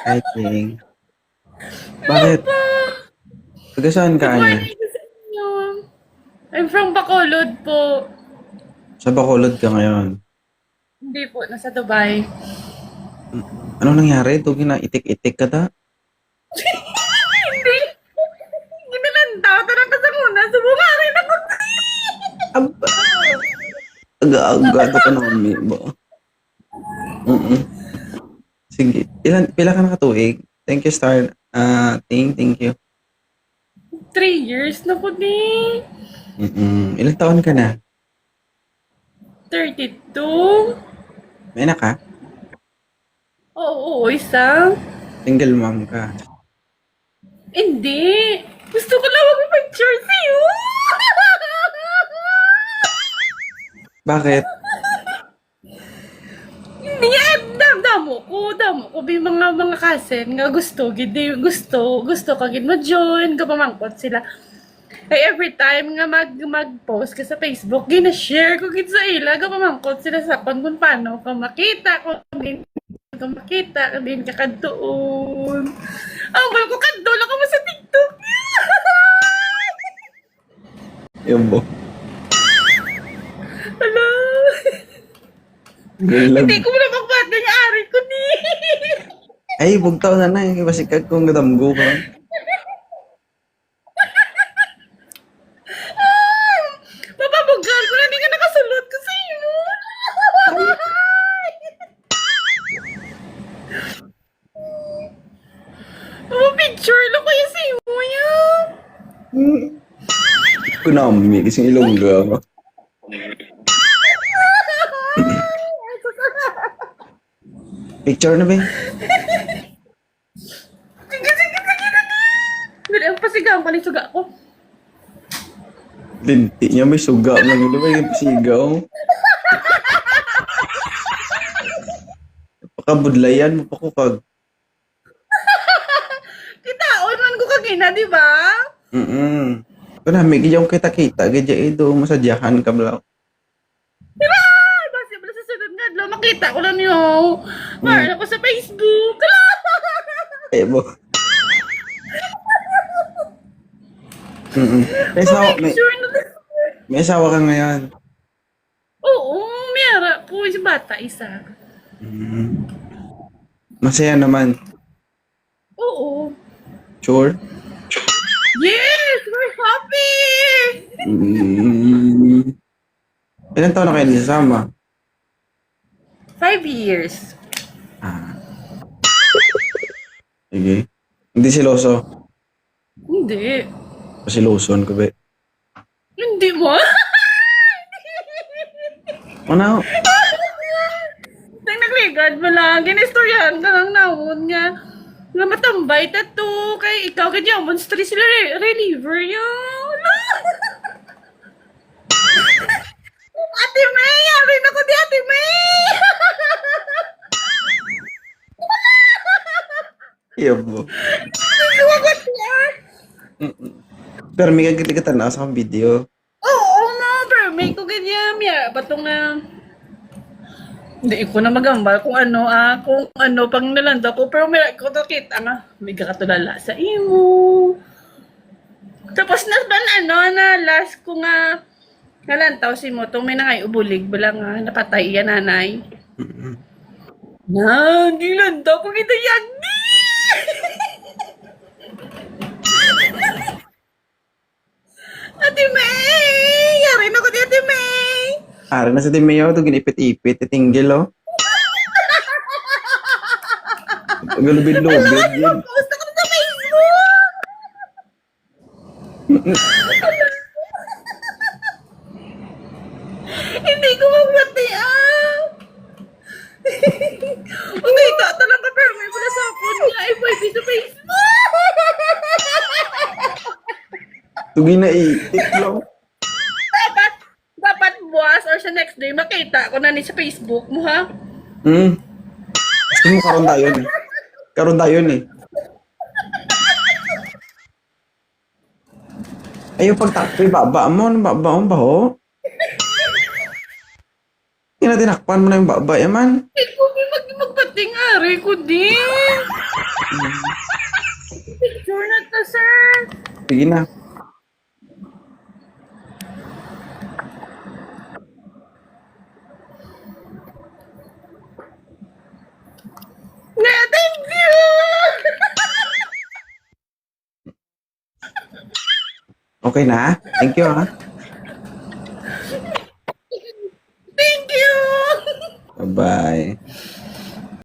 I think. Bakit? Taga saan ka, Good Anya? morning sa inyo. I'm from Bacolod po. Sa Bacolod ka ngayon. Hindi po, nasa Dubai. Anong nangyari? Tugi na itik-itik ka ta? Hindi. Ginalanda ko ng kasanguna. Subukarin ako. Aba! Aga-aga to ka namin ba? Mm-mm. Sige. Pila ka nakatuig? Thank you, Star. Thank you. 3 years na po din. Ilang taon ka na? 32. May anak ka? Oo, isa. Single mom ka? Hindi. Gusto ko lang mag-picture sa'yo. Bakit? Hindi, damo ko, may mga cousin nga gusto, gusto ka gid mo join, kapamangkot sila. Kay every time nga mag-post ka sa Facebook, gina-share ko gid sa ila, kapamangkot sila sa kung paano ka makita, kung din ka kadtoon. Ang wala ko kadto lang ka mo sa TikTok. Yung bo. Hala. Galag. Hindi ko mo na magpatay yung ari ko ni. Ay, bugtaw na na. Basikag kong gadamgo ka. Papabugal ko na, hindi ka nakasulot ko sa iyo. Picture lang kayo sa iyo yan. Kunami, kasing ilongga ako. Picture na ba? Sige na. Dali, ang pasigaw ka ni suga ko. Linti niya may suga lang. Ano ba yung pasigaw? Pakabudlayan mo pa ko kag. Kitaon man ko kagina, di ba? Kunami, giyaw kita-kita. Gadya ito, masadyahan ka bala. Basta pala sa sunod nga, adlaw, makita ko lang yun. Mahal ako sa Facebook. Eh, bo. May asawa, Picture na. may asawa ka ngayon. Oo, mayara po. Yung bata, isa. Masaya naman. Oo. Sure? Yes! We're happy! Ilan taon na kayo nasasama? 5 years. Sige. Hindi siloso. Hindi. Pasiloson ko ba? Hindi mo? Ano? Nang nagligad mo lang, ginistoryahan ka lang naon nga. Nga matambay tato, kay ikaw ganyan, monster sila reliever yun. Ate May! Yari na ko di Ate May! Iya bo. Suwagot niya! Pero may kagalitan na sa video. Oo, no, pero may ko ganyan. Miya, bato nga. Hindi ko na magambal kung ano pang nalanda ko. Pero may ko to kita nga. May kakatulala sa imo. Tapos na ba na last ko nga nalantaw si mo. Itong may nangay ubulig. Bala nga napatay yan nanay. Na, gilantaw ko kita yagdi. Ate May! Yari na ko di Ate May! Ara na sa Timeo, ito ginipit-ipit, titinggil oh. Galubid-lubid yun. Post ako sa Facebook! Hindi ko magbatian! Okay, talaga pero may pala sa phone niya. FYP sa Facebook! Tugi na itik lang. Dapat buwas or sa next day makita ko na ni sa Facebook mo ha. Gusto mo karon tayo eh. Karon tayo eh. Ayaw pagtakpi, baba mo, baba mo ba ho? Kina tinakpan mo na yung babay, man. Iko, magpating ari ko din. Picture na to, sir. Sige na. Na, thank you! Okay na? Thank you, ha? Thank you! Bye-bye.